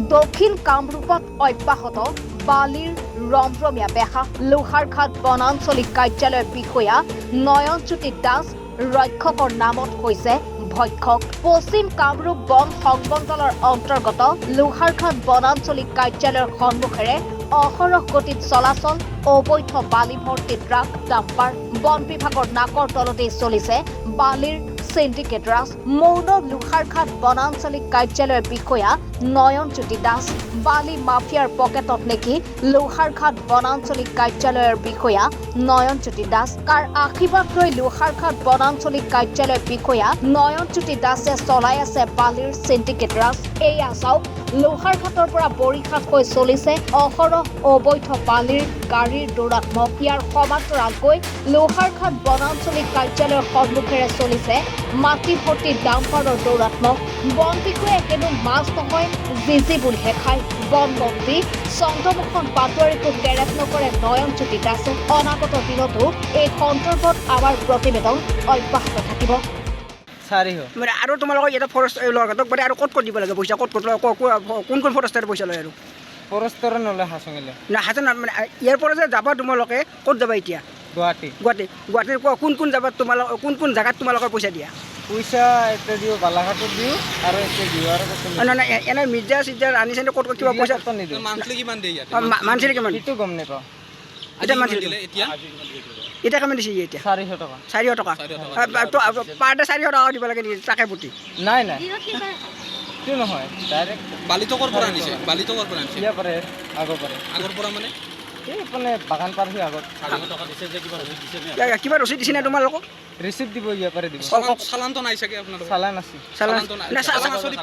দক্ষিণ কামৰূপত অব্যাহত বালিৰ ৰমৰমীয়া বেহা লোহাৰঘাট বনাঞ্চলিক কাৰ্যালয়ৰ বিষয়া নয়নজ্যোতি দাস ৰক্ষকৰ নামত হৈছে ভক্ষক। পশ্চিম কামৰূপ বন সংমণ্ডলৰ অন্তৰ্গত লোহাৰঘাট বনাঞ্চলিক কাৰ্যালয়ৰ সন্মুখেৰে অহৰহ গতিত চলাচল অবৈধ বালি ভৰ্তি ট্ৰাক ডাম্পাৰ। বন বিভাগৰ নাকৰ তলতেই চলিছে বালিৰ সিন্ডিকেট ৰাজ। মৌন লোহাৰঘাট বনাঞ্চলিক কাৰ্যালয়ৰ বিষয়া নয়নজ্যোতি দাস বালি মাফিয়াৰ পকেটত নেকি লোহাৰঘাট বনাঞ্চলিক কাৰ্যালয়ৰ বিষয়া নয়নজ্যোতি দাস। কাৰ আশীৰ্বাদ লৈ লোহাৰঘাট বনাঞ্চলিক কাৰ্যালয়ৰ বিষয়া নয়নজ্যোতি দাসে চলাই আছে বালিৰ সিন্ডিকেট ৰাজ। এয়া চাওক, লোহাৰঘাটৰ পৰা বৰিশাতকৈ চলিছে অহৰহ অবৈধ বালিৰ গাড়ীৰ দৌৰাত্মক। ইয়াৰ সমান্তৰালকৈ লোহাৰঘাট বনাঞ্চলিক কাৰ্যালয়ৰ সন্মুখেৰে চলিছে মাটি ভৰ্তি ডাম্পাৰৰ দৌৰাত্মক। বন বিষয়াই হেনো মাছ নহয় জিজি বুলিহে খায়। বন মন্ত্ৰী চন্দ্ৰমোহন পাটোৱাৰীকো কেৰেপ নকৰে নয়নজ্যোতি দাসে। অনাগত দিনতো এই সন্দৰ্ভত আমাৰ প্ৰতিবেদন অব্যাহত থাকিব। মানে আৰু তোমালোকৰ এটা ফৰেষ্ট লোহাৰঘাটক মানে আৰু ক'ত দিব লাগে পইচা? ক'ত কোন ফৰেষ্টাৰে পইচা লয়? আৰু ফৰেষ্টৰ নলয় হাচঙিলে না হাচন মানে ইয়াৰ পৰা যে যাবা তোমালোকে ক'ত যাবা এতিয়া? গুৱাহাটীৰ কোন জাগাত কোন জাগাত তোমালোকৰ পইচা দিয়া? পইচা এটা দিওঁ বালাঘাটত দিওঁ আৰু এটা দিওঁ আৰু নাই এনে মিৰ্জা চিৰ্জাৰ আনিছে ক'ত কিবা পইচা নিদিওঁ। মান্থলি কিমান সেইটো গম নাপাওঁ। এতিয়া মান্থলি এতিয়া কিমান দিছে? এতিয়া 400 টকা পাৰ ডে 400 টকা দিব লাগে নেকি তাকে প্ৰতি? নাই কিয় নহয়, ডাইৰেক্ট বালিটো ক'ৰ পৰা আনিছে? বালিটো ক'ৰ পৰা আনিছে? ইয়াৰ পাৰে আগৰ পৰা মানে এই মানে বাগান পাৰ হৈ আগত 400 টকা দিছে যে কিবা ৰচিদ দিছে নে? কিবা ৰচিদ দিছে নে তোমালোকক? ৰিচিপ্ট দিব, ইয়াৰ পাৰে দিব। চালানটো নাই চাগে আপোনালোকৰ? চালান আছে।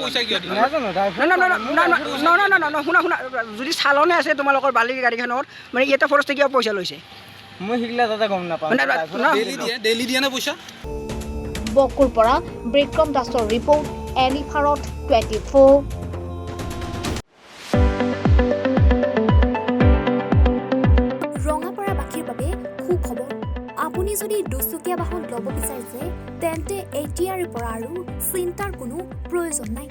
পইচা কিয় দিলে? নাজানো শুনা যদি চালনে আছে তোমালোকৰ বালিৰ গাড়ীখনৰ মানে ইয়াতে ফৰেষ্টে কিবা পইচা লৈছে? মই শিকিলে দাদা গম নাপাওঁ। ডেইলি দিয়ে নে পইচা? বকুৰ পৰা বিক্ৰম দাসৰ ৰিপৰ্ট, এনি ভাৰত 24। ৰঙাপাৰাবাসীৰ বাবে সুখবৰ। আপুনি যদি দুচকীয়া বাহন ল'ব বিচাৰিছে তেন্তে এতিয়াৰে পৰা আৰু চিন্তাৰ কোনো প্ৰয়োজন নাই।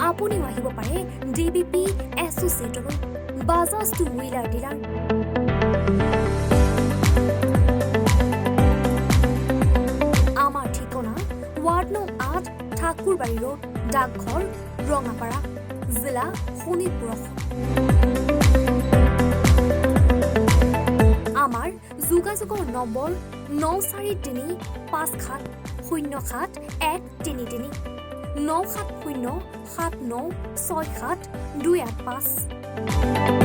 আপুনিও আহিব পাৰে ডিবিপি এছ'চিয়েটলৈ, বাজাজ টু হুইলাৰ ডিলাৰ। আমাৰ ঠিকনা ৱাৰ্ড নং 8 ঠাকুৰবাৰী ৰোড, ডাকঘৰ, ৰঙাপাৰা, জিলা শোণিতপুৰ। আমাৰ যোগাযোগৰ নম্বৰ 9435707133 9707967285285।